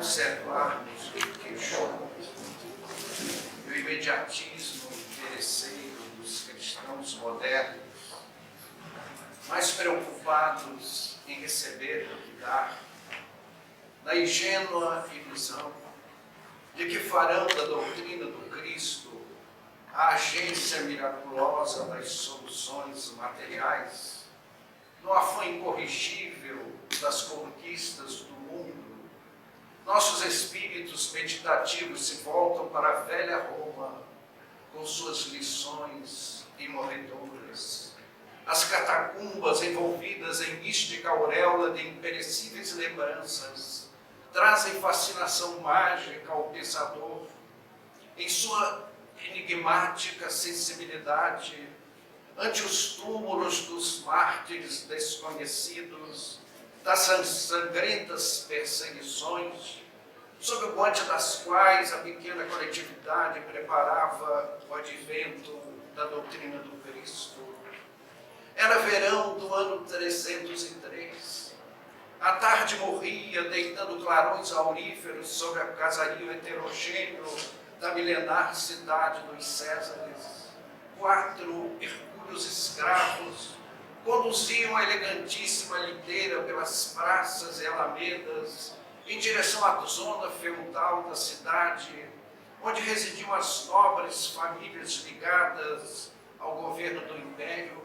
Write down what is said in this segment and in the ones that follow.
observarmos o imediatismo interesseiro dos cristãos modernos, mais preocupados em receber do que dar, na ingênua ilusão de que farão da doutrina do Cristo a agência miraculosa das soluções materiais, no afã incorrigível das conquistas do mundo, nossos espíritos meditativos se voltam para a velha Roma com suas lições imorredoras. As catacumbas envolvidas em mística auréola de imperecíveis lembranças trazem fascinação mágica ao pensador em sua enigmática sensibilidade ante os túmulos dos mártires desconhecidos, das sangrentas perseguições, sob o guante das quais a pequena coletividade preparava o advento da doutrina do Cristo. Era verão do ano 303. A tarde morria, deitando clarões auríferos sobre o casario heterogêneo da milenar cidade dos Césares. 4 hercúleos escravos conduziam a elegantíssima liteira pelas praças e alamedas em direção à zona feudal da cidade, onde residiam as nobres famílias ligadas ao governo do Império.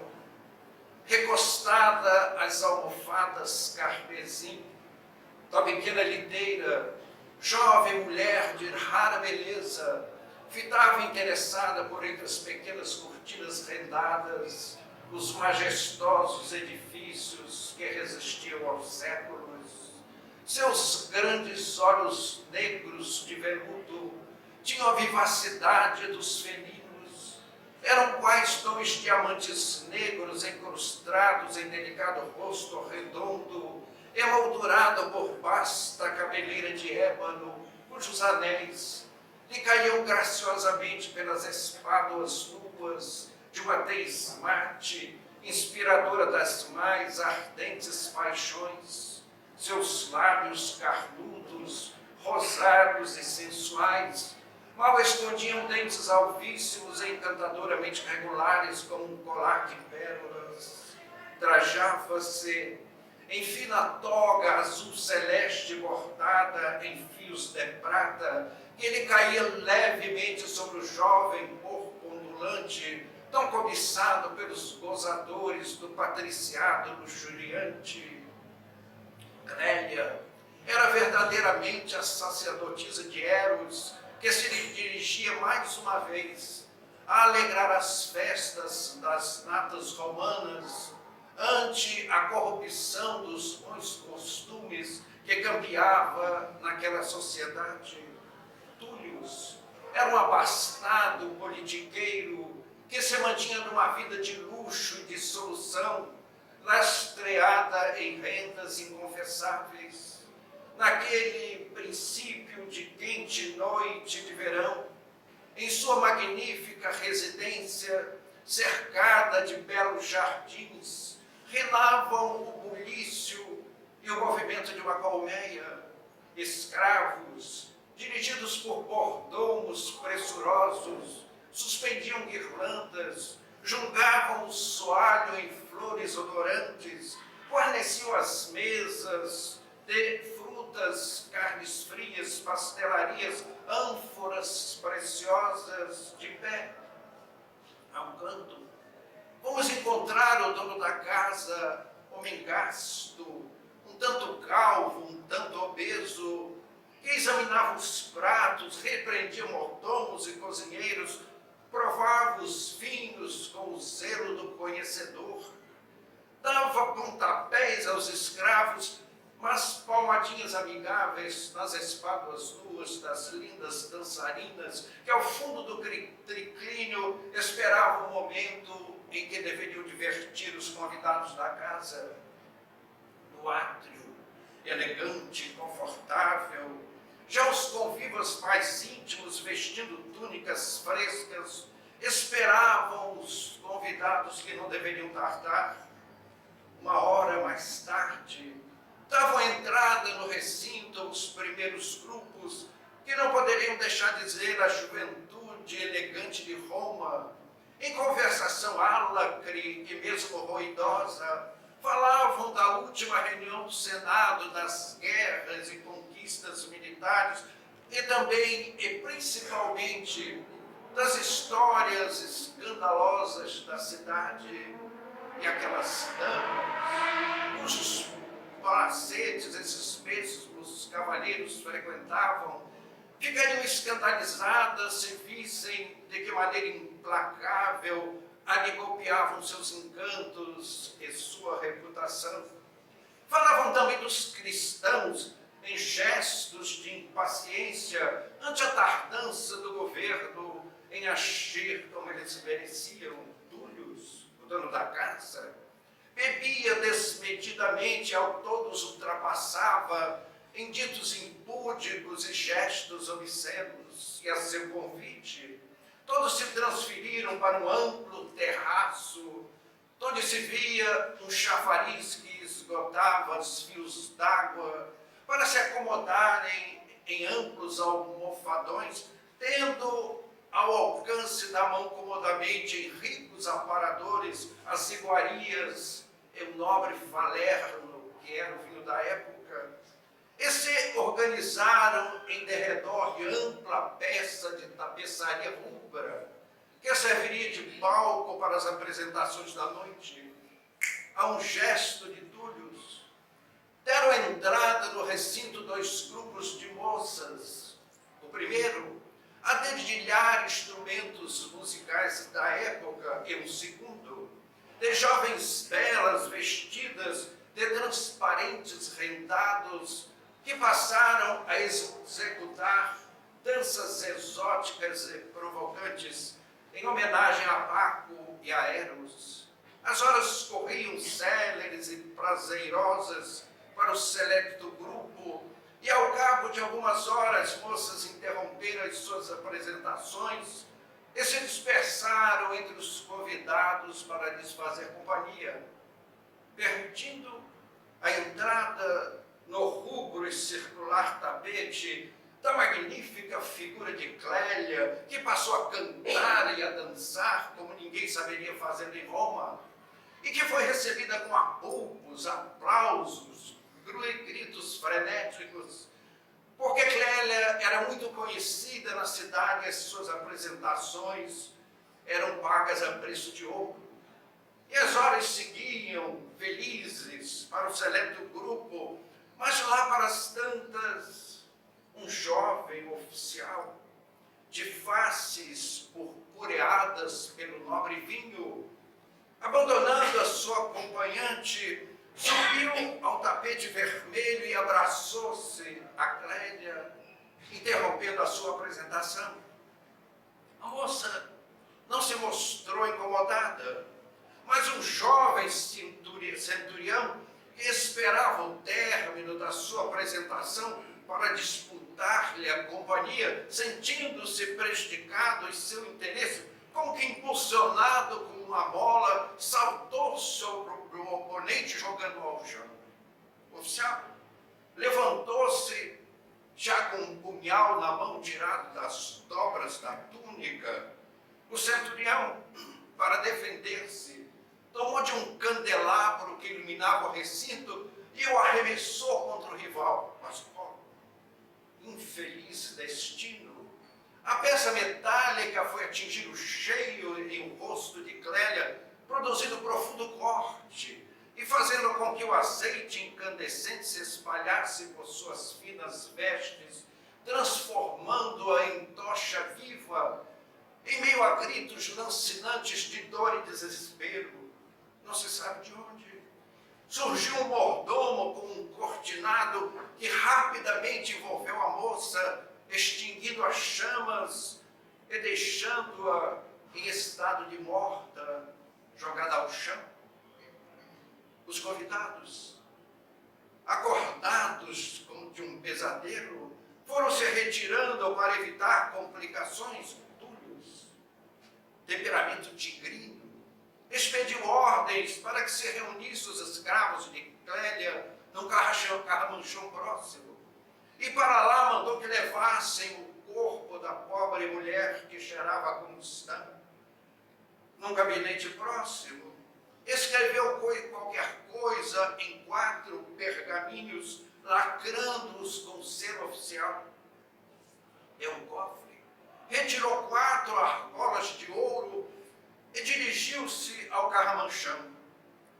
Recostada às almofadas carmesim da pequena liteira, jovem mulher de rara beleza fitava interessada por entre as pequenas cortinas rendadas os majestosos edifícios que resistiam aos séculos. Seus grandes olhos negros de veludo tinham a vivacidade dos felinos. Eram quais 2 diamantes negros encrustados em delicado rosto redondo, emoldurado por vasta cabeleira de ébano, cujos anéis lhe caíam graciosamente pelas espáduas nuas de uma tez mate, inspiradora das mais ardentes paixões. Seus lábios carnudos, rosados e sensuais, mal escondiam dentes alvíssimos e encantadoramente regulares como um colar de pérolas. Trajava-se em fina toga azul celeste bordada em fios de prata, que lhe caía levemente sobre o jovem corpo ondulante, tão cobiçado pelos gozadores do patriciado luxuriante. Clélia era verdadeiramente a sacerdotisa de Eros, que se lhe dirigia mais uma vez a alegrar as festas das natas romanas ante a corrupção dos bons costumes que campeava naquela sociedade. Túlius era um abastado politiqueiro que se mantinha numa vida de luxo e dissolução, lastreada em rendas inconfessáveis. Naquele princípio de quente noite de verão, em sua magnífica residência, cercada de belos jardins, reinavam o bulício e o movimento de uma colmeia. Escravos, dirigidos por mordomos pressurosos, suspendiam guirlandas, julgavam o soalho em flores odorantes, guarneciam as mesas de frutas, carnes frias, pastelarias, ânforas preciosas de pé. A um canto, vamos encontrar o dono da casa, homem gasto, um tanto calvo, um tanto obeso, que examinava os pratos, repreendia mordomos e cozinheiros, provava os vinhos com o zelo do conhecedor, dava pontapés aos escravos, mas palmadinhas amigáveis nas espáduas nuas das lindas dançarinas que ao fundo do triclínio esperavam o momento em que deveriam divertir os convidados da casa. No átrio, elegante e confortável, já os convivas mais íntimos, vestindo túnicas frescas, esperavam os convidados que não deveriam tardar. Uma hora mais tarde, davam entrada no recinto os primeiros grupos deixar dizer a juventude elegante de Roma, em conversação álacre e mesmo ruidosa, falavam da última reunião do Senado, das guerras e conquistas militares, e também e principalmente das histórias escandalosas da cidade e aquelas damas cujos palacetes, esses mesmos cavalheiros frequentavam, ficariam escandalizadas se vissem de que maneira implacável ali golpeavam seus encantos e sua reputação. Falavam também dos cristãos em gestos de impaciência ante a tardança do governo em agir como eles mereciam. Túlios, o dono da casa, bebia desmedidamente, ao todos ultrapassava em ditos impúdicos e gestos obscenos, e a seu convite, todos se transferiram para um amplo terraço, onde se via um chafariz que esgotava os fios d'água, para se acomodarem em amplos almofadões, tendo ao alcance da mão comodamente em ricos aparadores as iguarias e o nobre falerno, que era o vinho da época, e se organizaram em derredor de ampla peça de tapeçaria rubra, que serviria de palco para as apresentações da noite. A um gesto de Túlios, deram entrada no recinto 2 grupos de moças. O primeiro, a dedilhar instrumentos musicais da época, e o segundo, de jovens belas vestidas de transparentes rendados, que passaram a executar danças exóticas e provocantes em homenagem a Baco e a Eros. As horas corriam céleres e prazerosas para o selecto grupo, e ao cabo de algumas horas, moças interromperam as suas apresentações e se dispersaram entre os convidados para lhes fazer companhia, permitindo a entrada no rubro e circular tapete da magnífica figura de Clélia, que passou a cantar e a dançar como ninguém saberia fazer em Roma, e que foi recebida com apupos, aplausos, gritos frenéticos, porque Clélia era muito conhecida na cidade e as suas apresentações eram pagas a preço de ouro. E as horas seguiam, felizes, para o seleto grupo, mas lá para as tantas, um jovem oficial, de faces purpureadas pelo nobre vinho, abandonando a sua acompanhante, subiu ao tapete vermelho e abraçou-se a Clélia, interrompendo a sua apresentação. A moça não se mostrou incomodada, mas um jovem centurião que esperava o término da sua apresentação para disputar-lhe a companhia, sentindo-se prejudicado em seu interesse, como que impulsionado com uma bola, saltou sobre o oponente jogando ao chão. O oficial levantou-se, já com um punhal na mão tirado das dobras da túnica. O centurião, para defender-se, tomou de um candelabro que iluminava o recinto e o arremessou contra o rival. Mas qual infeliz destino! A peça metálica foi atingir o cheio em o rosto de Clélia, produzindo profundo corte e fazendo com que o azeite incandescente se espalhasse por suas finas vestes, transformando-a em tocha viva, em meio a gritos lancinantes de dor e desespero. Não se sabe de onde. Surgiu um mordomo com um cortinado que rapidamente envolveu a moça, extinguindo as chamas e deixando-a em estado de morta, jogada ao chão. Os convidados, acordados como de um pesadelo, foram se retirando para evitar complicações. Túlios, temperamento tigrino, expediu ordens para que se reunissem os escravos de Clélia num carramanchão próximo, e para lá mandou que levassem o corpo da pobre mulher que cheirava a combustão. Num gabinete próximo, escreveu qualquer coisa em 4 pergaminhos, lacrando-os com selo oficial. Deu um cofre, retirou 4 argolas de ouro e dirigiu-se ao carramanchão,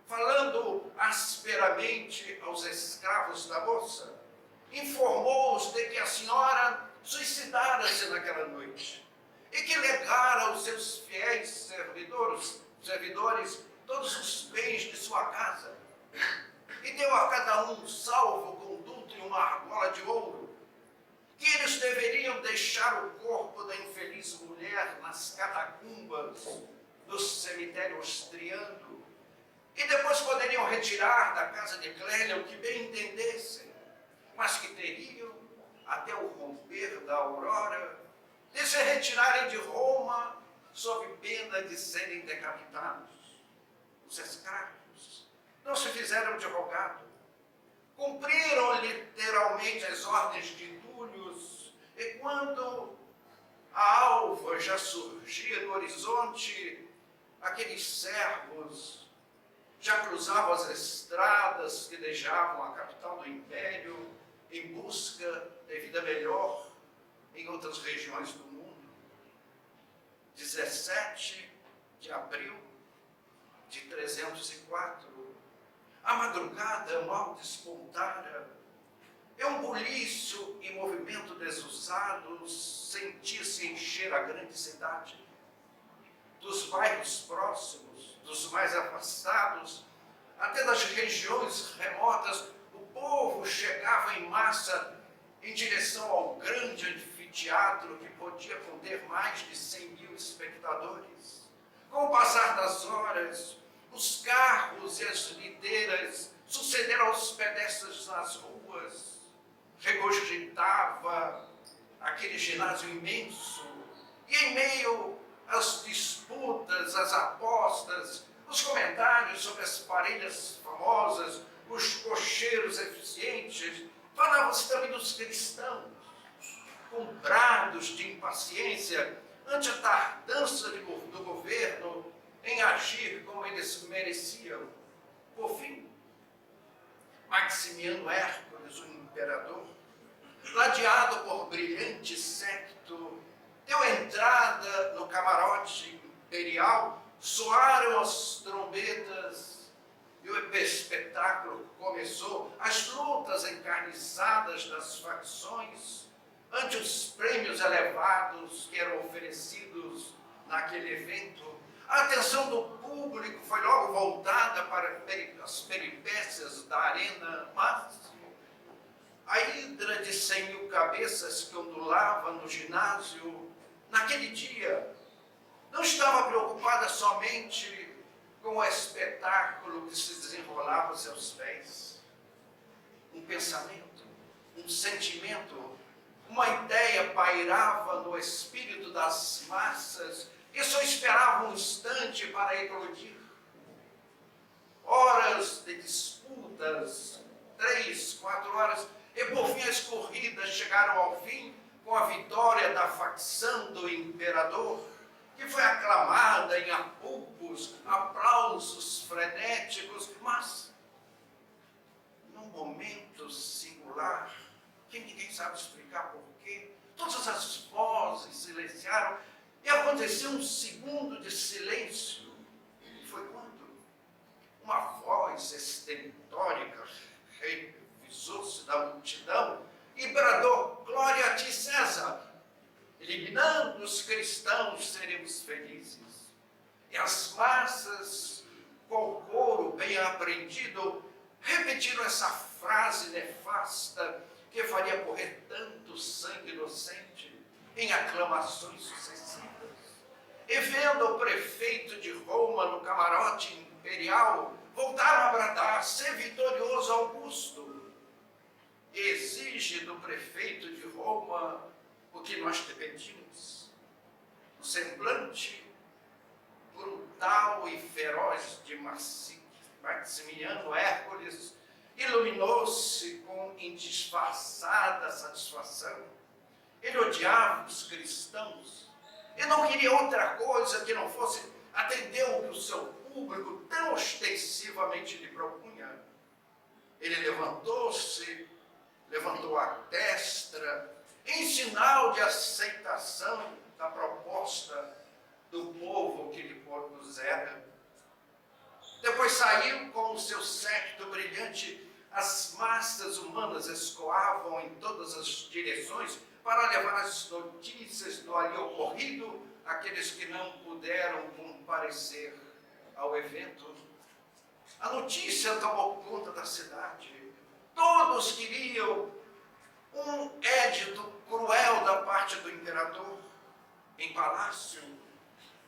falando asperamente aos escravos da moça. Informou-os de que a senhora suicidara-se naquela noite e que legara aos seus fiéis servidores todos os bens de sua casa, e deu a cada um salvo-conduto e uma argola de ouro, que eles deveriam deixar o corpo da infeliz mulher nas catacumbas do cemitério austriano, e depois poderiam retirar da casa de Clélia o que bem entendessem, mas que teriam, até o romper da aurora, de se retirarem de Roma sob pena de serem decapitados. Os escravos não se fizeram de rogado, cumpriram literalmente as ordens de Túlio, e quando a alva já surgia no horizonte, aqueles servos já cruzavam as estradas que deixavam a capital do império em busca de vida melhor em outras regiões do mundo. 17 de abril de 304, a madrugada mal despontara, e um buliço e movimento desusados sentia-se encher a grande cidade. Dos bairros próximos, dos mais afastados, até das regiões remotas, o povo chegava em massa em direção ao grande anfiteatro que podia conter mais de 100.000 espectadores. Com o passar das horas, os carros e as liteiras sucederam aos pedestres nas ruas. Regurgitava aquele ginásio imenso, e em meio às disputas, às apostas, os comentários sobre as parelhas famosas, os cocheiros eficientes, falava-se também dos cristãos, comprados de impaciência ante a tardança do governo em agir como eles mereciam. Por fim, Maximiano Hércules, o imperador, ladeado por brilhante séquito, deu entrada no camarote imperial, soaram as trombetas e o espetáculo começou. As lutas encarniçadas das facções ante os prêmios elevados que eram oferecidos naquele evento. A atenção do público foi logo voltada para as peripécias da arena, mas a hidra de 100.000 cabeças que ondulava no ginásio, naquele dia, não estava preocupada somente com o espetáculo que se desenrolava aos seus pés. Um pensamento, um sentimento, uma ideia pairava no espírito das massas e só esperava um instante para eclodir. Horas de disputas, 3, 4 horas, e por fim as corridas chegaram ao fim com a vitória da facção do imperador, que foi aclamada em apupos, aplausos frenéticos, mas num momento singular, que ninguém sabe explicar porquê, todas as vozes silenciaram e aconteceu um segundo de silêncio. E foi quando uma voz estentórica revisou-se da multidão e bradou: glória a ti, César! Eliminando os cristãos, seremos felizes. E as massas, com o coro bem aprendido, repetiram essa frase nefasta que faria correr tanto sangue inocente em aclamações sucessivas. E vendo o prefeito de Roma no camarote imperial, voltaram a bradar: ser vitorioso, Augusto! Exige do prefeito de Roma o que nós te pedimos. O semblante brutal e feroz de Maximiano Hércules iluminou-se com indisfarçada satisfação. Ele odiava os cristãos. Ele não queria outra coisa que não fosse atender o que o seu público tão ostensivamente lhe propunha. Ele levantou-se, levantou a testa, em sinal de aceitação da proposta do povo que lhe propusera. Depois saiu com o seu séquito brilhante. As massas humanas escoavam em todas as direções para levar as notícias do ali ocorrido àqueles que não puderam comparecer ao evento. A notícia tomou conta da cidade. Todos queriam um édito cruel da parte do imperador em palácio.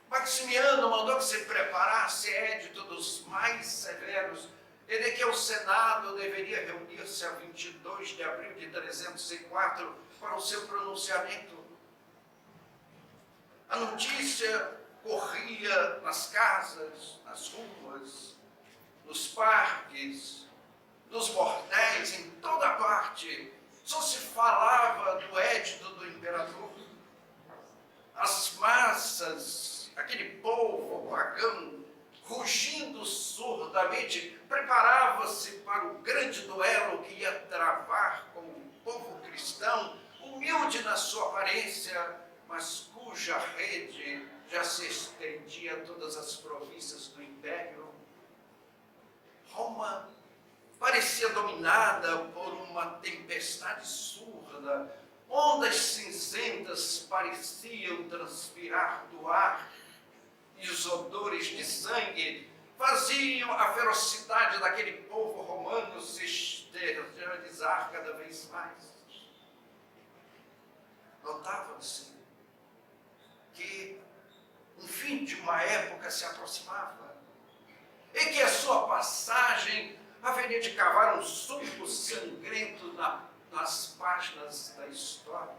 Maximiano mandou que se preparasse édito dos mais severos, e de que o Senado deveria reunir-se a 22 de abril de 304 para o seu pronunciamento. A notícia corria nas casas, nas ruas, nos parques, nos bordéis, em toda parte. Só se falava do édito do imperador. As massas, aquele povo pagão, rugindo surdamente, preparava-se para o grande duelo que ia travar com o povo cristão, humilde na sua aparência, mas cuja rede já se estendia a todas as províncias do império. Roma parecia dominada por uma tempestade surda. Ondas cinzentas pareciam transpirar do ar, e os odores de sangue faziam a ferocidade daquele povo romano se exteriorizar cada vez mais. Notava-se que um fim de uma época se aproximava, e que a sua passagem haveria de cavar um sulco sangrento nas páginas da história.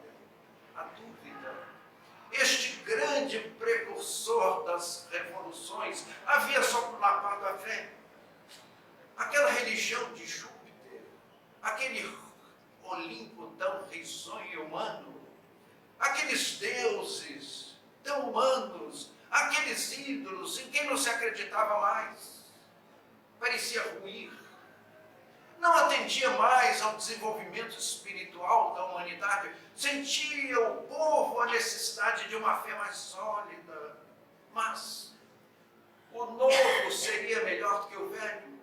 A dúvida. Este grande precursor das revoluções havia solapado a fé. Aquela religião de Júpiter, aquele Olimpo tão risonho e humano, aqueles deuses tão humanos, aqueles ídolos em quem não se acreditava mais, parecia ruir. Não atendia mais ao desenvolvimento espiritual da humanidade, sentia o povo a necessidade de uma fé mais sólida, mas o novo seria melhor do que o velho,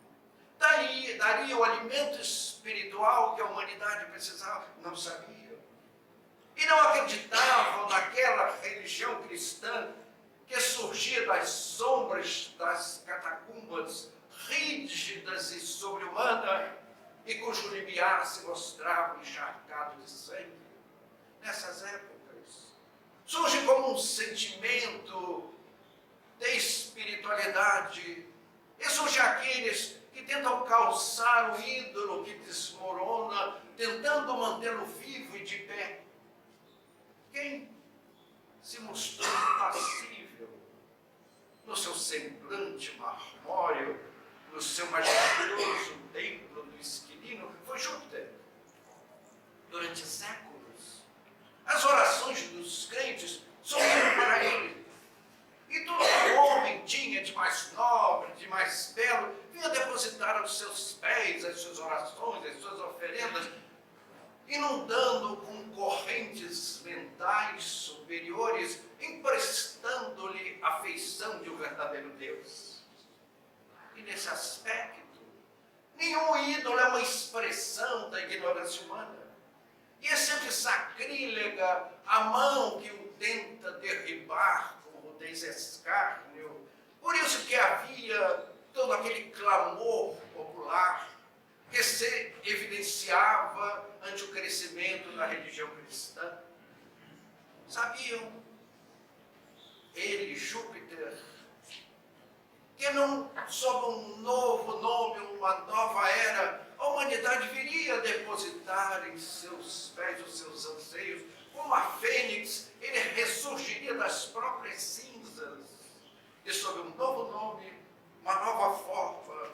daria o alimento espiritual que a humanidade precisava, não sabia. E não acreditavam naquela religião cristã que surgia das sombras das catacumbas, rígidas e sobre-humanas, e cujo limiar se mostrava encharcado de sangue. Nessas épocas, surge como um sentimento de espiritualidade, e surge aqueles que tentam calçar o ídolo que desmorona, tentando mantê-lo vivo e de pé. Quem se mostrou impassível no seu semblante marmóreo, no seu majestoso templo do esquilino, foi Júpiter. Durante séculos, as orações dos crentes subiram para ele. E tudo que o homem tinha de mais nobre, de mais belo, vinha depositar aos seus pés as suas orações, as suas oferendas, inundando com correntes mentais superiores, emprestando-lhe a feição de um verdadeiro Deus. E nesse aspecto, nenhum ídolo é uma expressão da ignorância humana. E é sempre sacrílega a mão que o tenta derribar com rudez e escárnio. Por isso que havia todo aquele clamor popular que se evidenciava ante o crescimento da religião cristã. Sabiam ele, Júpiter, que não sob um novo nome, uma nova era, a humanidade viria a depositar em seus pés os seus anseios. Como a fênix, ele ressurgiria das próprias cinzas, e sob um novo nome, uma nova forma,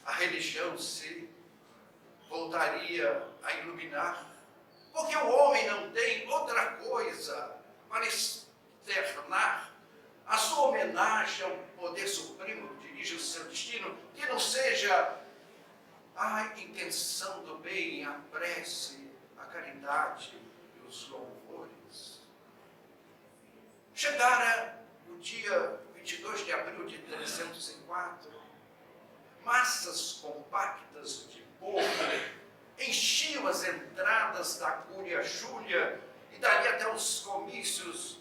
a religião se voltaria a iluminar. Porque o homem não tem outra coisa para externar a sua homenagem ao poder supremo que dirige o seu destino, que não seja a intenção do bem, a prece, a caridade e os louvores. Chegara o dia 22 de abril de 304, massas compactas de povo enchiam as entradas da Cúria Júlia e dali até os comícios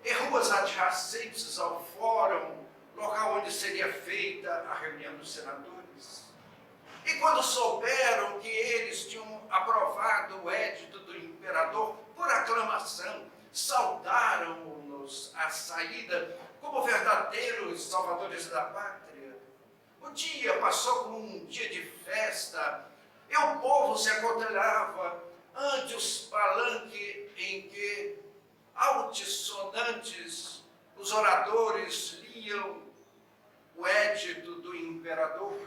e ruas adjacentes ao fórum, local onde seria feita a reunião dos senadores. E quando souberam que eles tinham aprovado o édito do imperador por aclamação, saudaram-nos à saída como verdadeiros salvadores da pátria. O dia passou como um dia de festa, e o povo se aconselhava ante os palanques em que, altissonantes, os oradores liam o édito do imperador,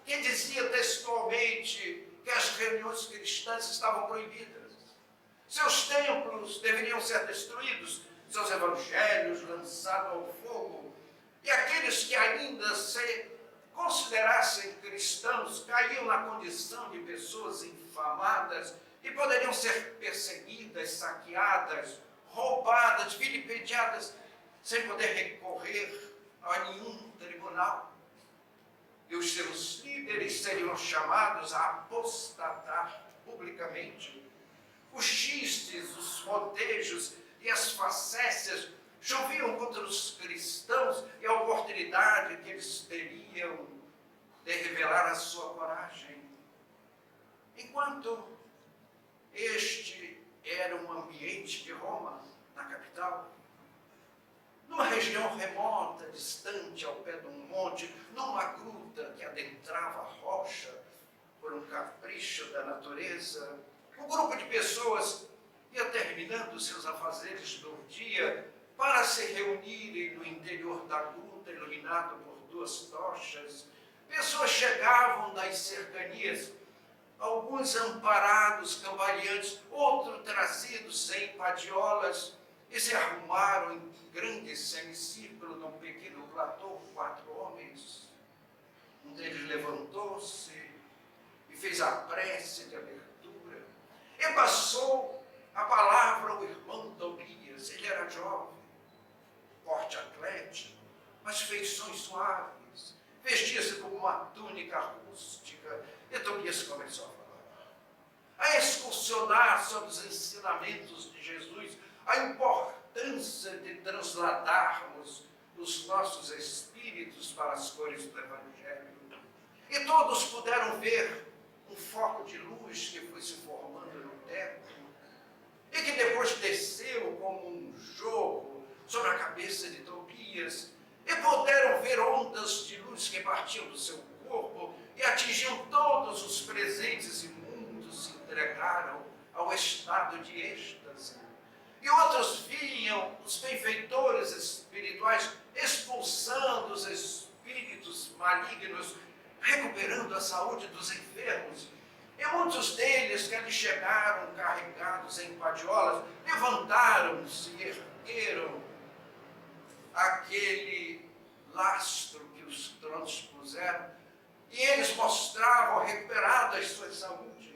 que dizia textualmente que as reuniões cristãs estavam proibidas. Seus templos deveriam ser destruídos, seus evangelhos lançados ao fogo, e aqueles que ainda se considerassem cristãos caíam na condição de pessoas infamadas e poderiam ser perseguidas, saqueadas, roubadas, vilipendiadas, sem poder recorrer a nenhum tribunal. E os seus líderes seriam chamados a apostatar publicamente. Os xistes, os motejos e as facécias choviam contra os cristãos e a oportunidade que eles teriam de revelar a sua coragem. Enquanto este era um ambiente de Roma, na capital, numa região remota, distante, ao pé de um monte, numa gruta que adentrava a rocha por um capricho da natureza, um grupo de pessoas ia terminando seus afazeres do dia para se reunirem no interior da gruta, iluminado por 2 tochas. Pessoas chegavam das cercanias, alguns amparados, cambaleantes, outros trazidos em padiolas, e se arrumaram em grande semicírculo num pequeno platô, 4 homens. Um deles levantou-se e fez a prece de abertura. E passou a palavra ao irmão Tobias. Ele era jovem, porte atlético, mas feições suaves. Vestia-se com uma túnica rústica. E Tobias começou a falar, a excursionar sobre os ensinamentos de Jesus, a importância de transladarmos os nossos espíritos para as cores do Evangelho. E todos puderam ver um foco de luz que foi se formando no teto e que depois desceu como um jorro sobre a cabeça de Tobias, e puderam ver ondas de luz que partiam do seu corpo e atingiam todos os presentes, e muitos se entregaram ao estado de êxtase. E outros viam os benfeitores espirituais expulsando os espíritos malignos, recuperando a saúde dos enfermos. E muitos deles que ali chegaram carregados em padiolas, levantaram-se e ergueram aquele lastro que os tronos puseram, e eles mostravam recuperada as suas saúdes.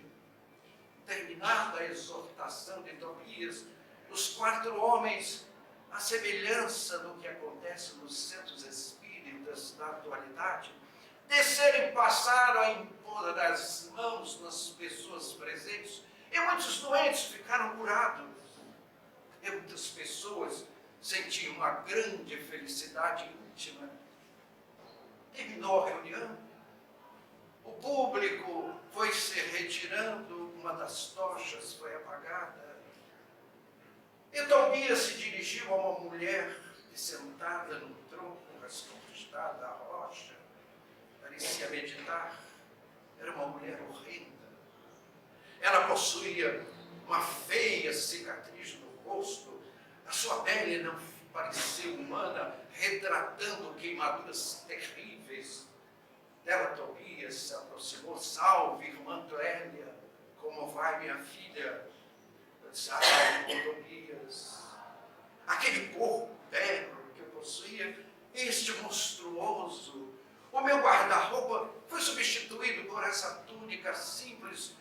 Terminada a exortação de Tobias, os 4 homens, à semelhança do que acontece nos centros espíritas da atualidade, desceram e passaram a impor as mãos nas pessoas presentes, e muitos doentes ficaram curados. E muitas pessoas sentiam uma grande felicidade íntima. Terminou a reunião, o público foi se retirando, uma das tochas foi apagada. E Tobias se dirigiu a uma mulher sentada num tronco recostada à rocha, parecia meditar. Era uma mulher horrenda. Ela possuía uma feia cicatriz no rosto, a sua pele não parecia humana, retratando queimaduras terríveis. Dela Tobias se aproximou. Salve, irmã Clélia, como vai minha filha? Eu disse, Tobias, aquele corpo belo que eu possuía, este monstruoso, o meu guarda-roupa foi substituído por essa túnica simples.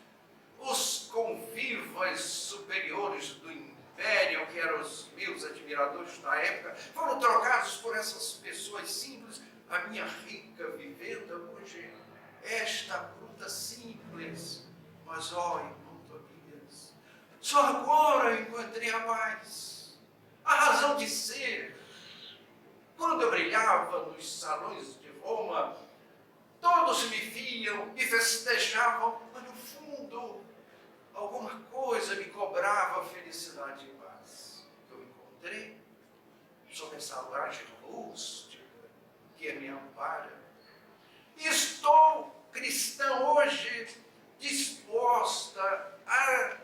Os convivas superiores do império, que eram os meus admiradores da época, foram trocados por essas pessoas simples. A minha rica vivenda hoje, esta bruta simples. Mas, irmão Tobias, só agora eu encontrei a paz, a razão de ser. Quando eu brilhava nos salões de Roma, todos me viam, me festejavam, mas no fundo, alguma coisa me cobrava felicidade e paz. Eu encontrei sob essa laje rústica que me ampara. E estou, cristã hoje, disposta a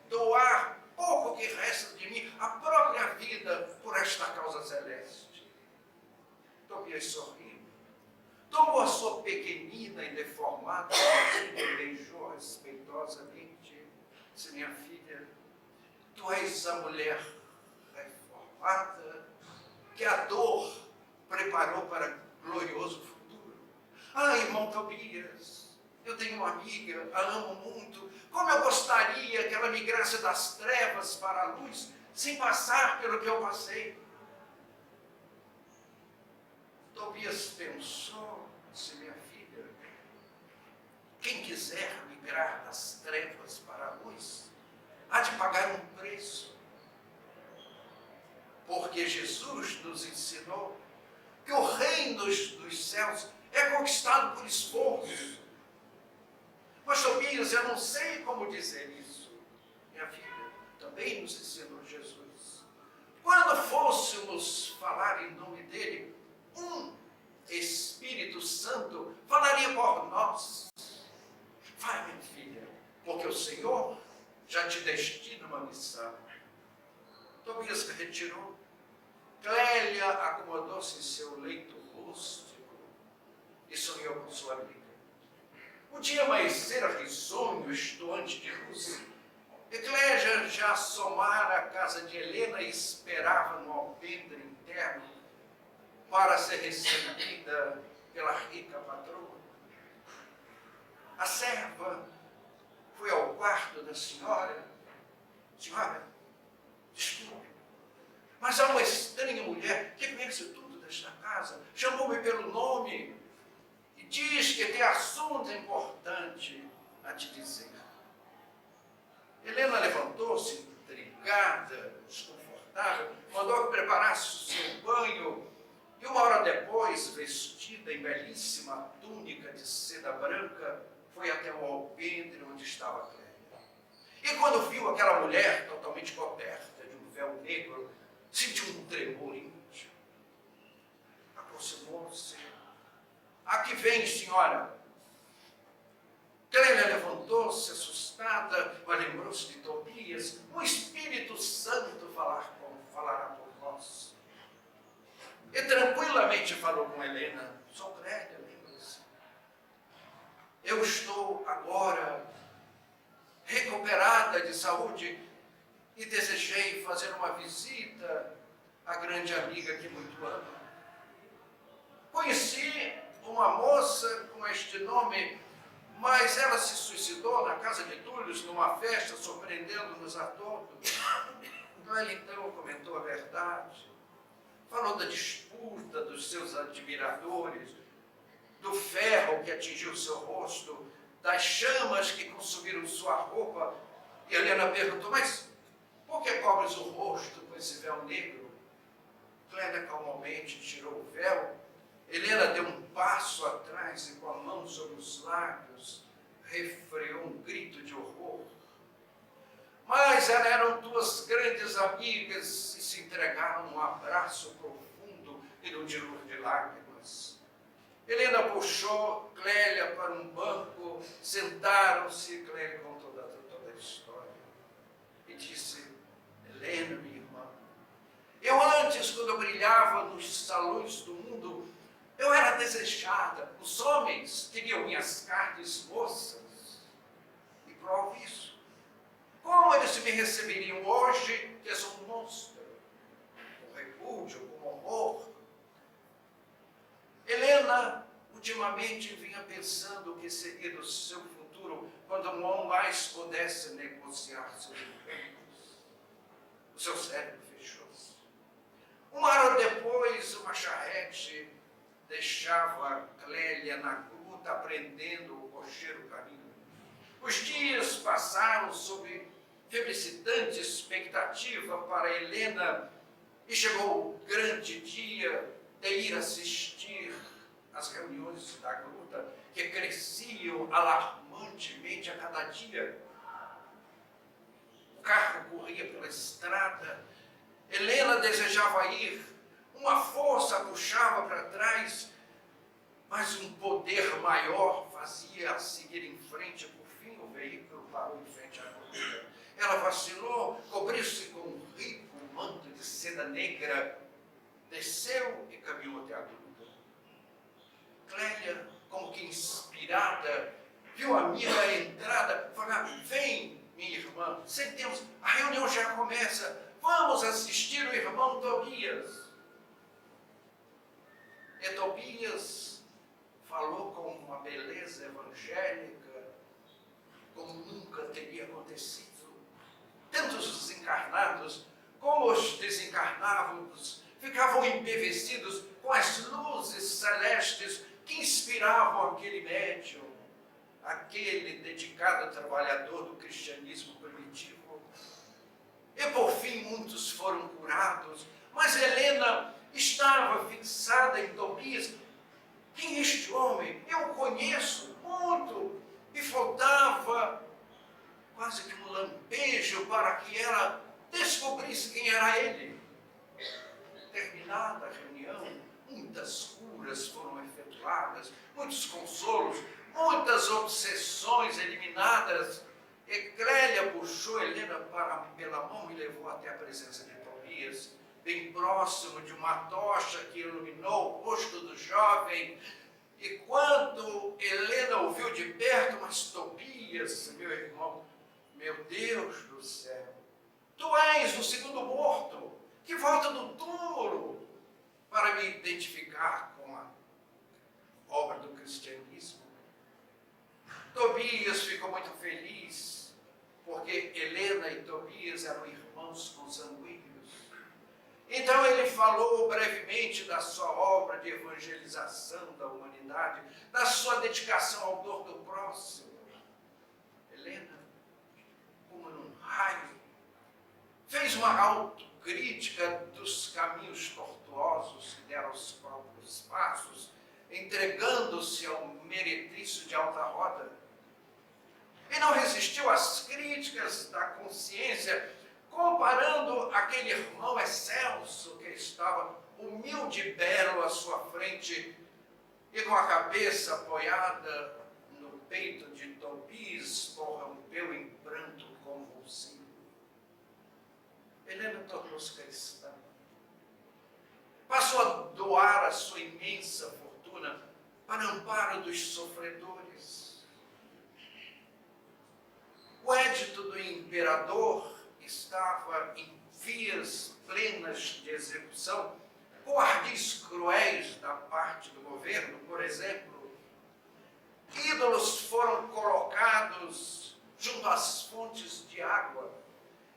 doar pouco que resta de mim, a própria vida, por esta causa celeste. Tobias sorriu, tomou a sua pequenina e deformada mão e beijou respeitosamente. Disse, minha filha, tu és a mulher reformada que a dor preparou para glorioso futuro. Irmão Tobias, eu tenho uma amiga, a amo muito. Como eu gostaria que ela migrasse das trevas para a luz, sem passar pelo que eu passei. Tobias pensou, disse, minha filha, quem quiser migrar das trevas para a luz, há de pagar um preço. Porque Jesus nos ensinou que o reino dos céus é conquistado por esforço. Mas, Tobias, eu não sei como dizer isso. Minha filha, também nos ensinou Jesus. Quando fôssemos falar em nome dele, um Espírito Santo falaria por nós. Vai, minha filha, porque o Senhor já te destina uma missão. Tobias se retirou. Clélia acomodou-se em seu leito rústico e sonhou com sua amiga. O dia amanhecera risonho, estoante de luz. E Clélia já assomara a casa de Helena e esperava no alpendre interno para ser recebida pela rica patroa. A serva foi ao quarto da senhora. Senhora, desculpe, mas há uma estranha mulher que conhece tudo desta casa, chamou-me pelo nome e diz que tem assunto importante a te dizer. Helena levantou-se, intrigada, desconfortável, mandou que preparasse o seu banho e uma hora depois, vestida em belíssima túnica de seda branca, foi até o alpendre onde estava Clélia. E quando viu aquela mulher totalmente coberta de um véu negro, sentiu um tremor íntimo. Aproximou-se. Aqui vem, senhora. Clélia levantou-se, assustada, mas lembrou-se de Tobias. O Espírito Santo falará por nós. E tranquilamente falou com Helena. Sou Clélia, lembra-se. Eu estou agora recuperada de saúde e desejei fazer uma visita à grande amiga que muito amo. Conheci uma moça com este nome, mas ela se suicidou na casa de Túlio, numa festa, surpreendendo-nos a todos. Ela então comentou a verdade, falou da disputa dos seus admiradores, do ferro que atingiu seu rosto, das chamas que consumiram sua roupa. E Helena perguntou, mas por que cobres o rosto com esse véu negro? Clélia calmamente tirou o véu. Helena deu um passo atrás e com a mão sobre os lábios refreou um grito de horror. Mas elas eram duas grandes amigas e se entregaram num abraço profundo e num dilúvio de lágrimas. Helena puxou Clélia para um banco, sentaram-se e Clélia contou toda a história. E disse, Helena, minha irmã, eu antes, quando eu brilhava nos salões do mundo, eu era desejada. Os homens queriam minhas carnes moças. E provo isso. se me receberiam hoje, que és um monstro, com repúdio, com horror. Helena, ultimamente, vinha pensando o que seria do seu futuro quando não mais pudesse negociar seus encantos. O seu cérebro fechou-se. Uma hora depois, uma charrete deixava Clélia na gruta, aprendendo o cocheiro caminho. Os dias passaram sob febricitante expectativa para Helena e chegou o grande dia de ir assistir às reuniões da gruta, que cresciam alarmantemente a cada dia. O carro corria pela estrada, Helena desejava ir, uma força puxava para trás, mas um poder maior fazia seguir em frente. Por fim, o veículo parou em frente à gruta. Ela vacilou, cobriu-se com um rico manto de seda negra, desceu e caminhou até a gruta. Clélia, como que inspirada, viu a amiga à entrada, falar: vem, minha irmã, sentemos, a reunião já começa, vamos assistir o irmão Tobias. E Tobias falou com uma beleza evangélica, como nunca teria acontecido. Tanto os desencarnados como os desencarnados ficavam embevecidos com as luzes celestes que inspiravam aquele médium, aquele dedicado trabalhador do cristianismo primitivo. E por fim muitos foram curados, mas Helena estava fixada em Tobias. Quem é este homem? Eu o conheço muito. E faltava quase que um lampejo para que ela descobrisse quem era ele. Terminada a reunião, muitas curas foram efetuadas, muitos consolos, muitas obsessões eliminadas. E Clélia puxou Helena pela mão e levou até a presença de Tobias, bem próximo de uma tocha que iluminou o rosto do jovem. E quando Helena ouviu de perto: mas Tobias, meu irmão, meu Deus do céu, tu és o segundo morto que volta do túmulo para me identificar com a obra do cristianismo. Tobias ficou muito feliz, porque Helena e Tobias eram irmãos consanguíneos. Então ele falou brevemente da sua obra de evangelização da humanidade, da sua dedicação ao dor do próximo. Helena, como num raio, fez uma autocrítica dos caminhos tortuosos que deram aos próprios passos, entregando-se ao meretrício de alta roda. E não resistiu às críticas da consciência, comparando aquele irmão excelso que estava humilde e belo à sua frente e com a cabeça apoiada no peito de Tobias, rompeu em pranto convulsivo. Helena tornou-se cristã. Passou a doar a sua imensa fortuna para amparo dos sofredores. O édito do imperador estava em vias plenas de execução, com ardis cruéis da parte do governo. Por exemplo, ídolos foram colocados junto às fontes de água,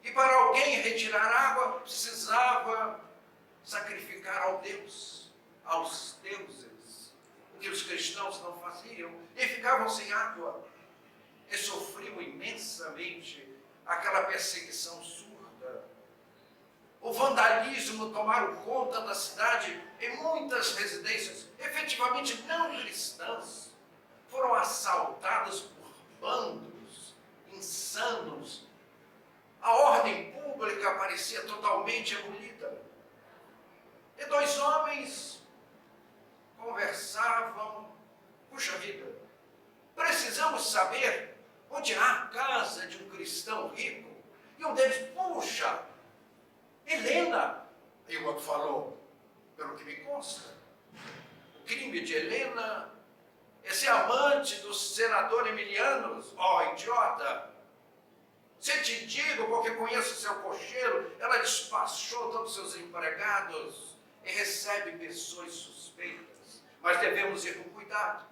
e para alguém retirar água precisava sacrificar aos deuses, o que os cristãos não faziam, e ficavam sem água, e sofriam imensamente aquela perseguição surda. O vandalismo tomaram conta da cidade e muitas residências, efetivamente não cristãs, foram assaltadas por bandos insanos. A ordem pública parecia totalmente abolida. E dois homens conversavam: puxa vida, precisamos saber onde há a casa de um cristão rico. E um deles: puxa, Helena. E o outro falou: pelo que me consta, o crime de Helena é ser amante do senador Emiliano. Idiota! Se te digo, porque conheço seu cocheiro, ela despachou todos os seus empregados e recebe pessoas suspeitas. Mas devemos ir com cuidado.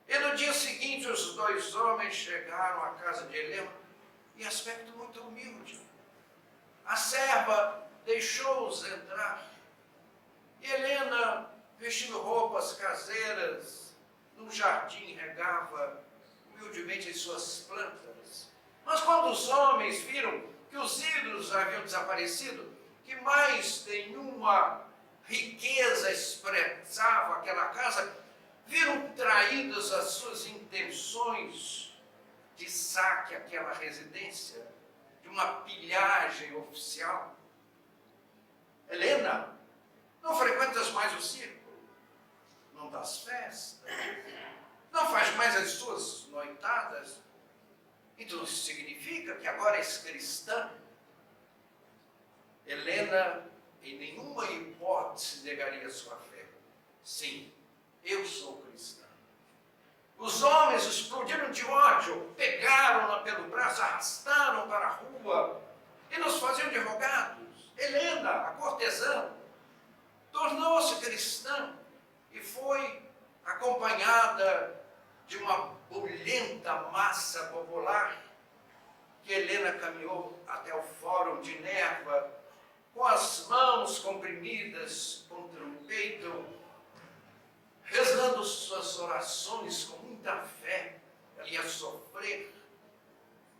E no dia seguinte, os dois homens chegaram à casa de Helena, em aspecto muito humilde. A serva deixou-os entrar. E Helena, vestindo roupas caseiras, num jardim regava humildemente as suas plantas. Mas quando os homens viram que os ídolos haviam desaparecido, que mais nenhuma riqueza expressava aquela casa, viram traídas as suas intenções de saque àquela residência, de uma pilhagem oficial. Helena, não frequentas mais o circo, não das festas, não faz mais as suas noitadas. Então isso significa que agora és cristã. Helena, em nenhuma hipótese, negaria sua fé. Sim, eu sou cristã. Os homens explodiram de ódio, pegaram-na pelo braço, arrastaram para a rua e nos faziam de rogados. Helena, a cortesã, tornou-se cristã e foi acompanhada de uma bulhenta massa popular que Helena caminhou até o fórum de Nerva, com as mãos comprimidas contra o peito, rezando suas orações com muita fé. Ela ia sofrer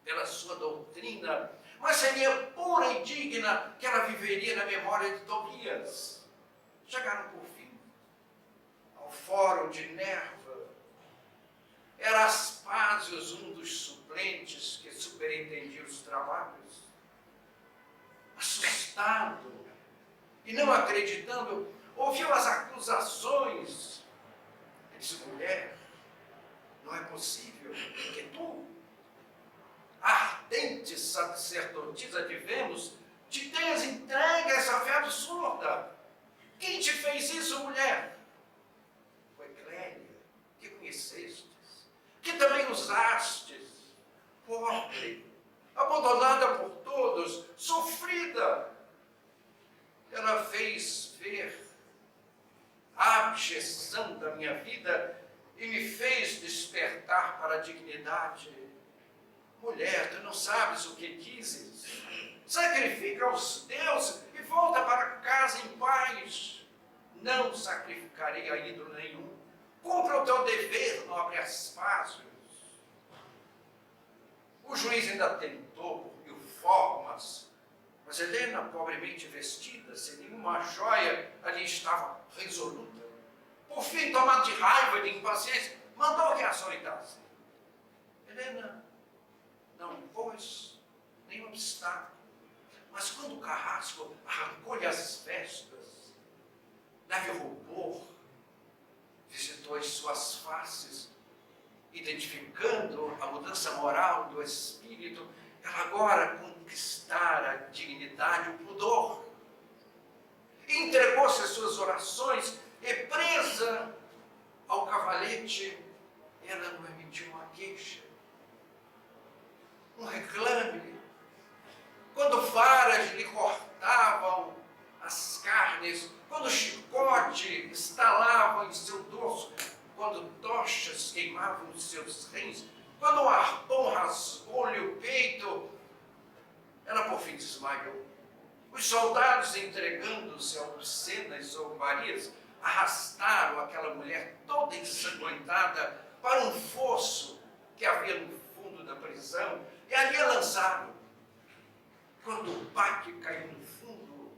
pela sua doutrina, mas seria pura e digna que ela viveria na memória de Tobias. Chegaram por fim ao fórum de Nerva. Era Aspásios, um dos suplentes que superintendia os trabalhos. Assustado e não acreditando, ouviu as acusações. Ele disse: mulher, não é possível que tu, ardente sacerdotisa de Vênus, te tenhas entregue a essa fé absurda. Quem te fez isso, mulher? Foi Clélia, que conhecestes, que também usastes, pobre, abandonada por todos, sofrida. Ela fez ver a abjeção da minha vida e me fez despertar para a dignidade. Mulher, tu não sabes o que dizes. Sacrifica aos deuses e volta para casa em paz. Não sacrificarei a ídolo nenhum. Cumpra o teu dever, nobre Aspásios. O juiz ainda tentou por mil formas, mas Helena, pobremente vestida, sem nenhuma joia, ali estava resoluta. Por fim, tomada de raiva e de impaciência, mandou que a soltasse. Helena não pôs nenhum obstáculo, mas quando o carrasco arrancou-lhe as vestas, leve rubor, visitou as suas faces, identificando a mudança moral do espírito, ela agora conquistara a dignidade, o pudor. Entregou-se às suas orações e, presa ao cavalete, ela não emitiu uma queixa, um reclame. Quando varas lhe cortavam as carnes, quando o chicote estalava em seu dorso, quando tochas queimavam os seus rins, quando o arpão rasgou-lhe o peito, ela por fim desmaiou. Os soldados, entregando-se a obscenas zombarias, arrastaram aquela mulher toda ensanguentada para um fosso que havia no fundo da prisão e ali a lançaram. Quando o baque caiu no fundo,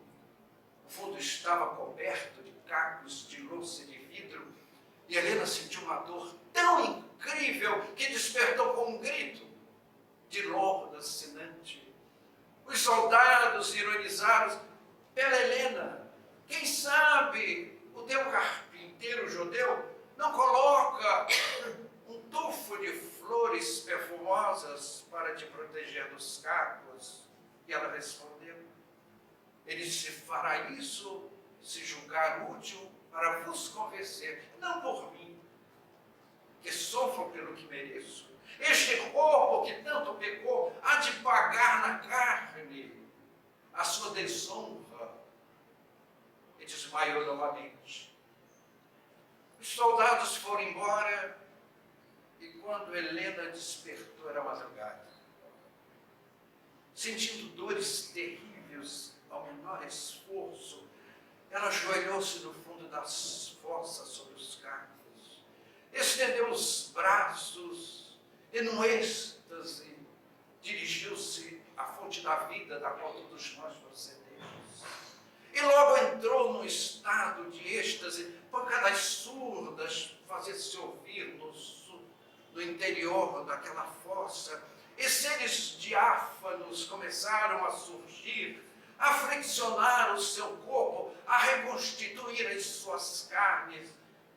o fundo estava coberto de cacos de louça e de vidro, e Helena sentiu uma dor tão incrível que despertou com um grito de lordo assinante. Os soldados ironizaram: pela Helena, quem sabe o teu carpinteiro judeu não coloca um tufo de flores perfumosas para te proteger dos cacos? E ela respondeu: ele se fará isso se julgar útil para vos convencer, não por mim, que sofro pelo que mereço. Este corpo que tanto pecou há de pagar na carne a sua desonra. E desmaiou novamente. Os soldados foram embora e quando Helena despertou era madrugada. Sentindo dores terríveis ao menor esforço, ela ajoelhou-se no fundo das fossas sobre os cacos, estendeu os braços e, num êxtase, dirigiu-se à fonte da vida da qual todos nós procedemos. E logo entrou num estado de êxtase, pancadas surdas fazer-se ouvir no interior daquela fossa, e seres diáfanos começaram a surgir, a flexionar o seu corpo, a reconstituir as suas carnes.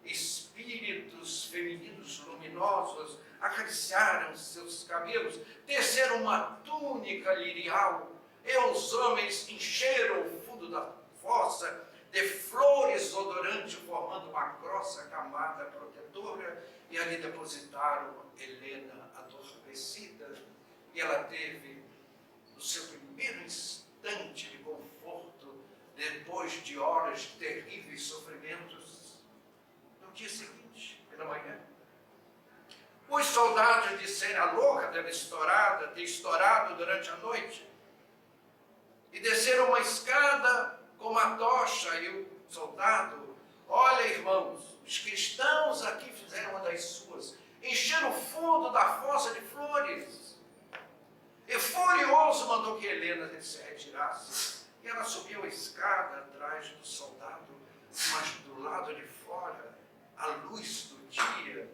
Espíritos femininos luminosos acariciaram seus cabelos, teceram uma túnica lirial, e os homens encheram o fundo da fossa de flores odorantes, formando uma grossa camada protetora, e ali depositaram Helena adormecida, e ela teve o seu primeiro instante de conforto, depois de horas de terríveis sofrimentos, no dia seguinte, pela manhã. Os soldados disseram: a louca deve ter estourado durante a noite, e desceram uma escada com uma tocha, e o soldado: olha, irmãos, os cristãos aqui fizeram uma das suas, encheram o fundo da fossa de flores. E furioso mandou que Helena se retirasse. E ela subiu a escada atrás do soldado, mas do lado de fora, à luz do dia,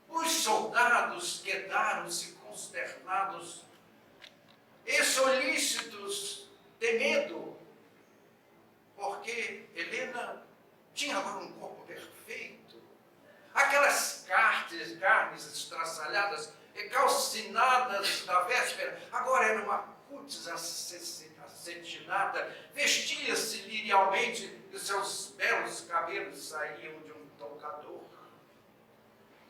os soldados quedaram-se consternados e solícitos de medo, porque Helena tinha agora um corpo perfeito. Aquelas carnes estraçalhadas e calcinadas da véspera, agora era uma cutis acetinada, vestia-se lirialmente e seus belos cabelos saíam de um toucador.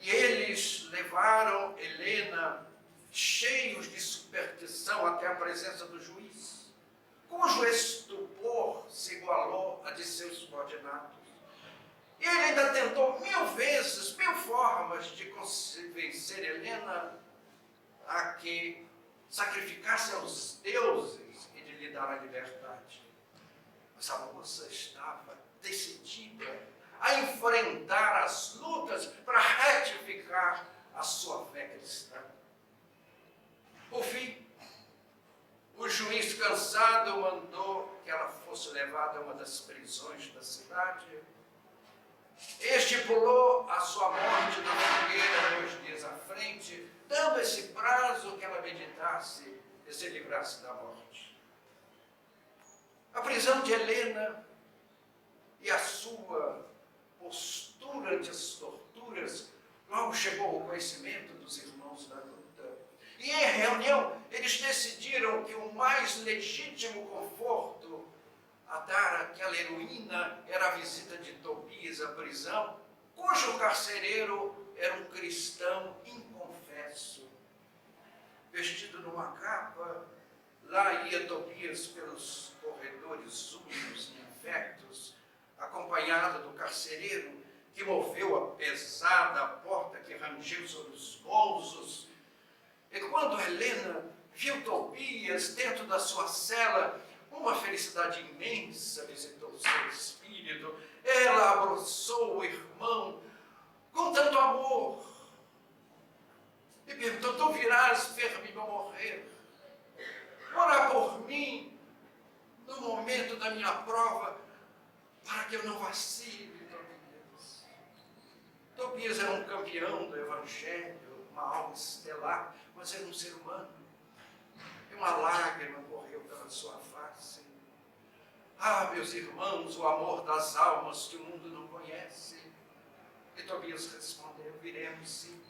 E eles levaram Helena, cheios de superstição, até a presença do juiz, cujo estupor se igualou a de seus subordinados. E ele ainda tentou 1000 vezes, 1000 formas de convencer Helena a que sacrificasse aos deuses e de lhe dar a liberdade. Mas a moça estava decidida a enfrentar as lutas para retificar a sua fé cristã. Por fim, o juiz cansado mandou que ela fosse levada a uma das prisões da cidade. Estipulou a sua morte na fogueira 2 dias à frente, dando esse prazo que ela meditasse e se livrasse da morte. A prisão de Helena e a sua postura ante as torturas logo chegou ao conhecimento dos irmãos da luta. E em reunião eles decidiram que o mais legítimo conforto a dar àquela heroína era a visita de Tobias à prisão, cujo carcereiro era um cristão inconfesso. Vestido numa capa, lá ia Tobias pelos corredores úmidos e infectos, acompanhado do carcereiro, que moveu a pesada porta que rangeu sobre os gozos. E quando Helena viu Tobias dentro da sua cela, uma felicidade imensa visitou seu espírito. Ela abraçou o irmão com tanto amor e perguntou: tu virás ver-me morrer, orar por mim no momento da minha prova, para que eu não vacile. Tobias. Tobias era um campeão do evangelho, uma alma estelar, mas era um ser humano. E uma lágrima correu pela sua face. Ah, meus irmãos, o amor das almas que o mundo não conhece. E Tobias respondeu: viremos sim,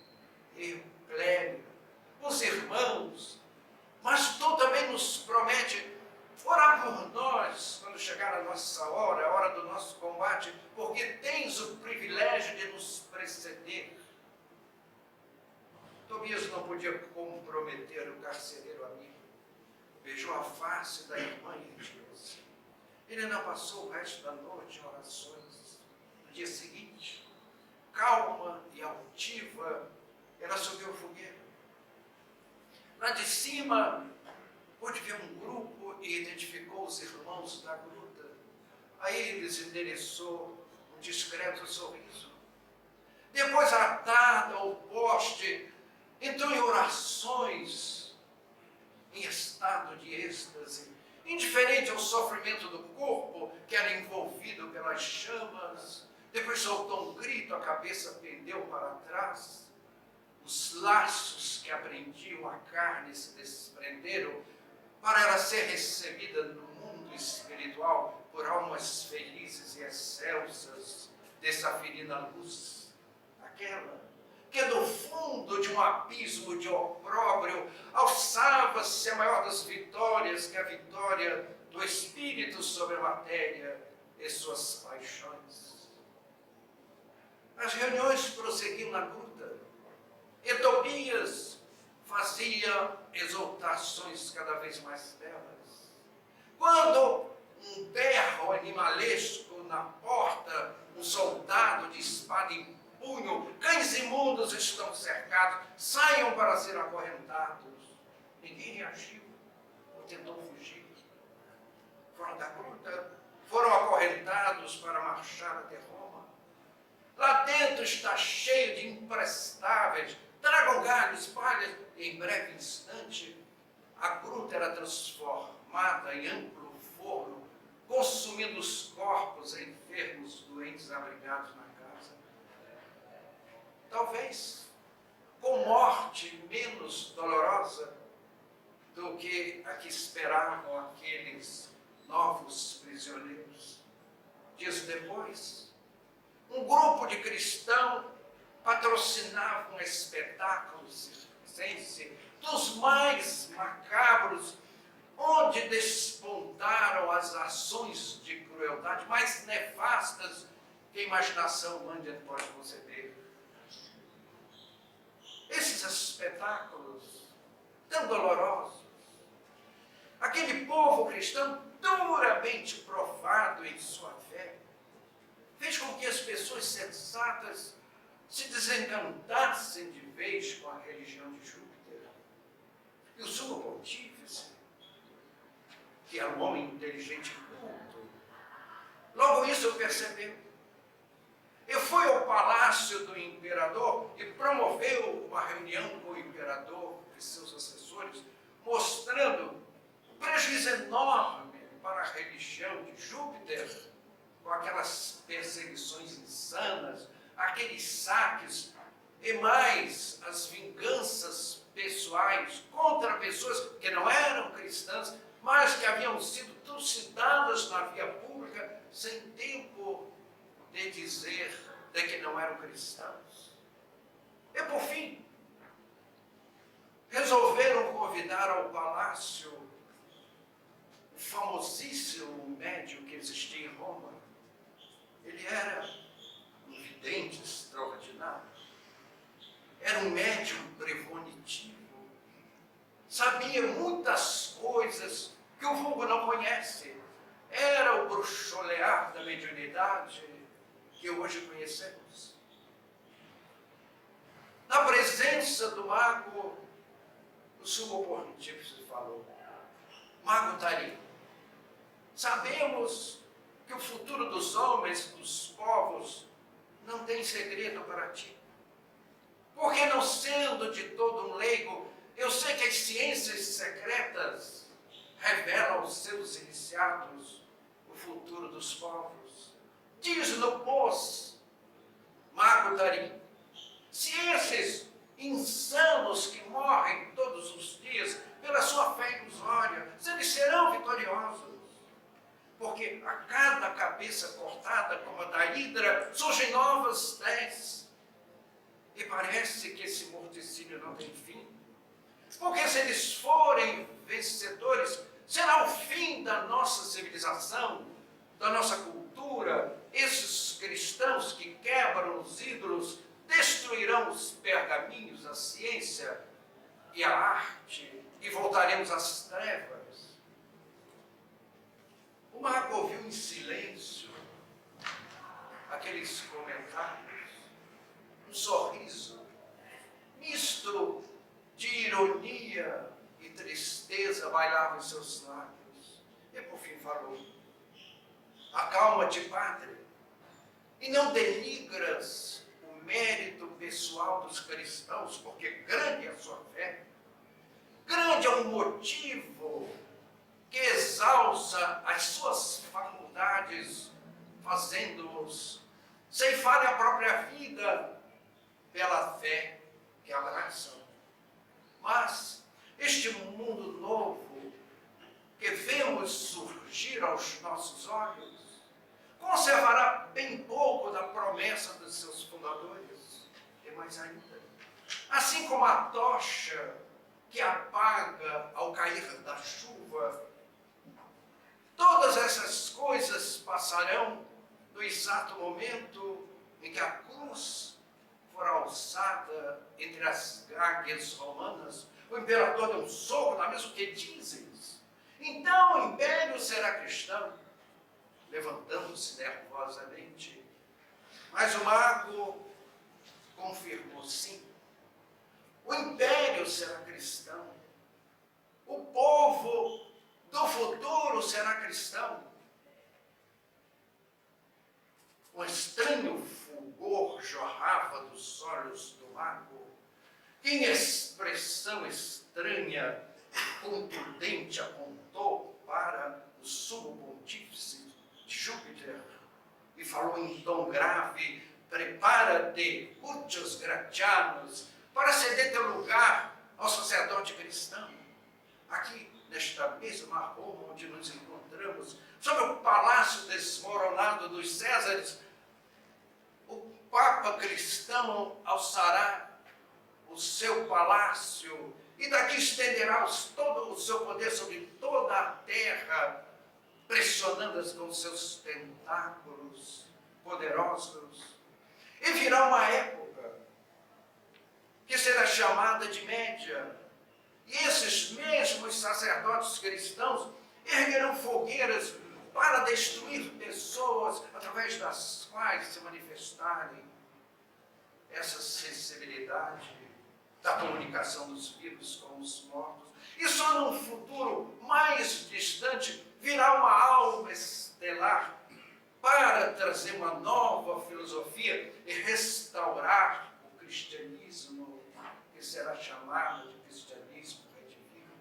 eu, Clélio, os irmãos, mas tu também nos promete orar por nós quando chegar a nossa hora, a hora do nosso combate, porque tens o privilégio de nos preceder. Tobias não podia comprometer o carcereiro amigo. Beijou a face da irmã e retirou-se. Ele não passou o resto da noite em orações. No dia seguinte, calma e altiva, ela subiu o fogueiro. Lá de cima, pôde ver um grupo e identificou os irmãos da gruta. A eles endereçou um discreto sorriso. Depois, atada ao poste, entrou em orações, em estado de êxtase, indiferente ao sofrimento do corpo, que era envolvido pelas chamas. Depois soltou um grito, a cabeça pendeu para trás. Os laços que aprendiam a carne se desprenderam para ela ser recebida no mundo espiritual por almas felizes e excelsas dessa ferida luz. Aquela que do fundo de um abismo de opróbrio alçava-se a maior das vitórias, que é a vitória do Espírito sobre a matéria e suas paixões. As reuniões prosseguiam na gruta. E Tobias fazia exaltações cada vez mais belas. Quando um berro animalesco na porta, um soldado de espada em punho, cães imundos estão cercados, saiam para ser acorrentados. Ninguém reagiu ou tentou fugir. Foram da gruta, foram acorrentados para marchar até Roma. Lá dentro está cheio de imprestáveis. Tragam galho, espalhem. Em breve instante, a gruta era transformada em amplo forno, consumindo os corpos enfermos, doentes, abrigados na casa. Talvez com morte menos dolorosa do que a que esperavam aqueles novos prisioneiros. Dias depois, um grupo de cristãos patrocinava um espetáculo circense dos mais macabros, onde despontaram as ações de crueldade mais nefastas que a imaginação humana pode conceber. Esses espetáculos tão dolorosos, aquele povo cristão duramente provado em sua fé, fez com que as pessoas sensatas se desencantassem de vez com a religião de Júpiter. E o sumo pontífice, que era um homem inteligente e culto, logo isso percebeu. E foi ao palácio do imperador e promoveu uma reunião com o imperador e seus assessores, mostrando o prejuízo enorme para a religião de Júpiter, com aquelas perseguições insanas, aqueles saques e mais as vinganças pessoais contra pessoas que não eram cristãs, mas que haviam sido trucidadas na via pública sem tempo de dizer de que não eram cristãos. E por fim, resolveram convidar ao palácio o famosíssimo médium que existia em Roma. Ele era um vidente extraordinário, era um médium premonitivo, sabia muitas coisas que o vulgo não conhece, era o bruxolear da mediunidade que hoje conhecemos. Na presença do mago, o sumo pontífice falou: Mago Tari, sabemos que o futuro dos homens, dos povos, não tem segredo para ti. Porque não sendo de todo um leigo, eu sei que as ciências secretas revelam aos seus iniciados o futuro dos povos. Diz-no, pois, Mago Tari, se esses insanos que morrem todos os dias pela sua fé ilusória, se eles serão vitoriosos. Porque a cada cabeça cortada, como a da hidra, surgem novas 10. E parece que esse morticínio não tem fim. Porque se eles forem vencedores, será o fim da nossa civilização, da nossa cultura. Esses cristãos que quebram os ídolos destruirão os pergaminhos, a ciência e a arte. os seus lábios. E por fim falou: acalma-te, Padre, e não denigras o mérito pessoal dos cristãos, porque grande é a sua fé. Grande é o motivo que exalça as suas faculdades, fazendo-os ceifarem a própria vida pela fé que abraçam. Mas este mundo novo que vemos surgir aos nossos olhos conservará bem pouco da promessa dos seus fundadores. E mais ainda, assim como a tocha que apaga ao cair da chuva, todas essas coisas passarão no exato momento em que a cruz for alçada entre as águias romanas. O imperador deu um soco na mesa, o que dizes? Então o império será cristão, levantando-se nervosamente. Mas o mago confirmou: sim, o império será cristão, o povo do futuro será cristão. Um estranho fulgor jorrava dos olhos do mago, que em expressão estranha, contundente, apontou para o sumo pontífice Júpiter e falou em tom grave: prepara-te, Curtius Gratianus, para ceder teu lugar ao sacerdote cristão. Aqui, nesta mesma Roma onde nos encontramos, sobre o palácio desmoronado dos Césares, o Papa cristão alçará o seu palácio e daqui estenderá todo o seu poder sobre toda a terra, pressionando-as com seus tentáculos poderosos. E virá uma época que será chamada de Média, e esses mesmos sacerdotes cristãos erguerão fogueiras para destruir pessoas através das quais se manifestarem essa sensibilidade da comunicação dos vivos com os mortos. E só num futuro mais distante virá uma alma estelar para trazer uma nova filosofia e restaurar o cristianismo, que será chamado de cristianismo redivivo.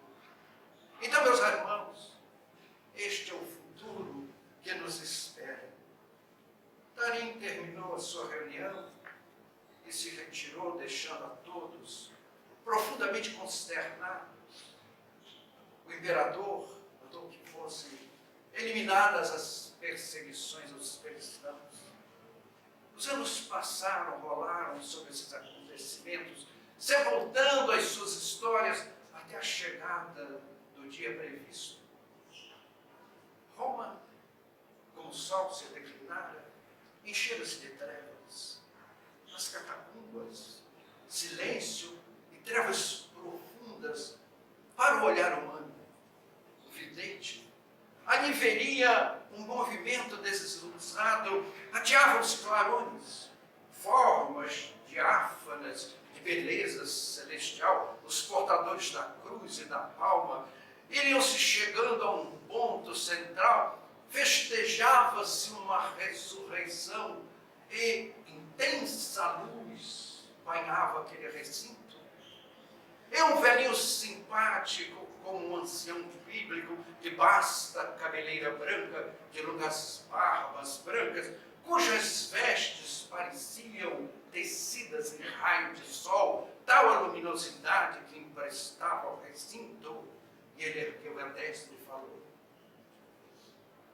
Então, meus irmãos, este é o futuro que nos espera. Tarim terminou a sua reunião e se retirou, deixando a todos profundamente consternados. O imperador mandou que fossem eliminadas as perseguições aos cristãos. Os anos passaram, rolaram sobre esses acontecimentos, sepultando as suas histórias até a chegada do dia previsto. Roma, como o sol se declinara, enchera-se de trevas. Nas catacumbas, silêncio e trevas profundas para o olhar humano. O vidente ali veria um movimento deslumbrado, ateavam-se clarões, formas diáfanas de beleza celestial, os portadores da cruz e da palma, iriam se chegando a um ponto central, festejava-se uma ressurreição e intensa luz banhava aquele recinto. E um velhinho simpático, como um ancião bíblico, de vasta cabeleira branca, de longas barbas brancas, cujas vestes pareciam tecidas em raio de sol, tal a luminosidade que emprestava ao recinto, e ele ergueu a destra e falou: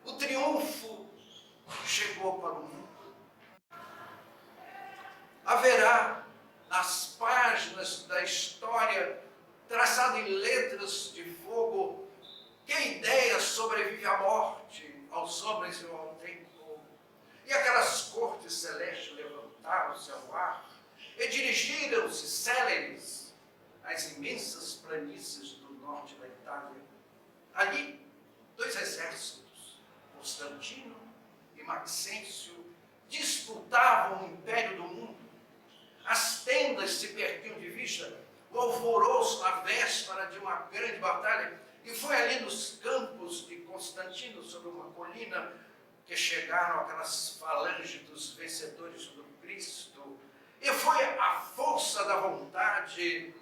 o triunfo chegou para o mundo. Haverá nas páginas da história, traçado em letras de fogo, que a ideia sobrevive à morte, aos homens e ao tempo. E aquelas cortes celestes levantaram-se ao ar e dirigiram-se céleres às imensas planícies do norte da Itália. Ali, dois exércitos, Constantino e Maxêncio, disputavam o império do mundo. As tendas se perdiam de vista, o alvoroço na véspera de uma grande batalha, E foi ali nos campos de Constantino, sobre uma colina, que chegaram aquelas falanges dos vencedores do Cristo. E foi a força da vontade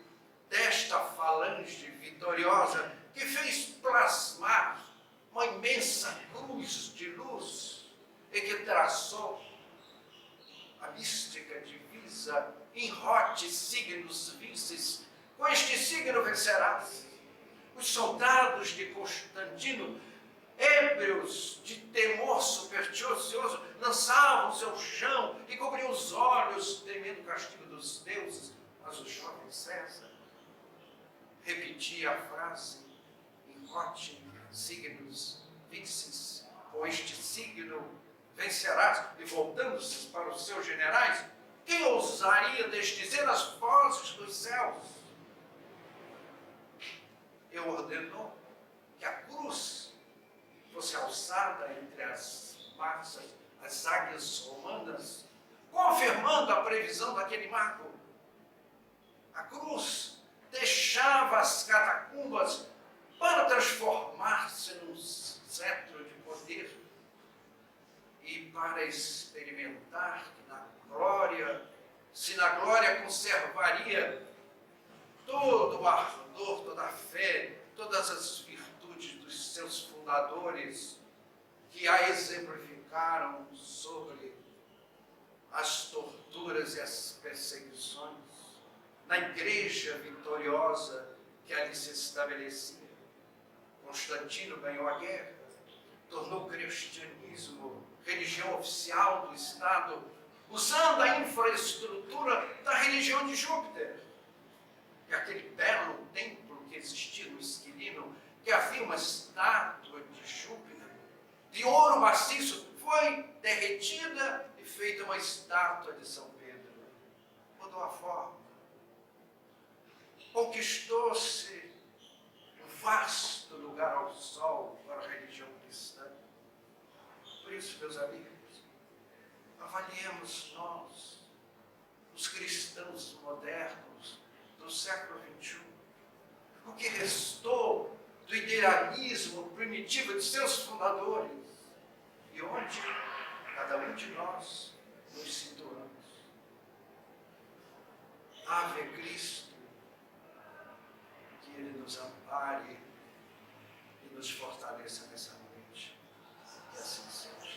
desta falange vitoriosa que fez plasmar uma imensa cruz de luz e que traçou a mística divisa em rote signos vices. Com este signo vencerás. Os soldados de Constantino, ébrios de temor supersticioso, lançavam-se ao chão e cobriam os olhos, temendo o castigo dos deuses. Mas o jovem César repetia a frase em rote signos vices, com este signo vencerás. E voltando-se para os seus generais, quem ousaria desdizer as vozes dos céus? E ordenou que a cruz fosse alçada entre as massas, as águias romanas, confirmando a previsão daquele marco. A cruz deixava as catacumbas para transformar-se num cetro de poder e para experimentar que na glória, se na glória conservaria todo o ardor, toda a fé, todas as virtudes dos seus fundadores, que a exemplificaram sobre as torturas e as perseguições, na igreja vitoriosa que ali se estabelecia. Constantino ganhou a guerra, tornou o cristianismo religião oficial do Estado, usando a infraestrutura da religião de Júpiter. E aquele belo templo que existia no Esquilino, que havia uma estátua de Júpiter, de ouro maciço, foi derretida e feita uma estátua de São Pedro. Mudou a forma. Conquistou-se um vasto lugar ao sol para a religião cristã. Por isso, meus amigos, avaliemos nós, os cristãos modernos do século XXI, o que restou do idealismo primitivo de seus fundadores e onde cada um de nós nos situamos. Ave Cristo, que Ele nos ampare e nos fortaleça nessa noite. E assim seja.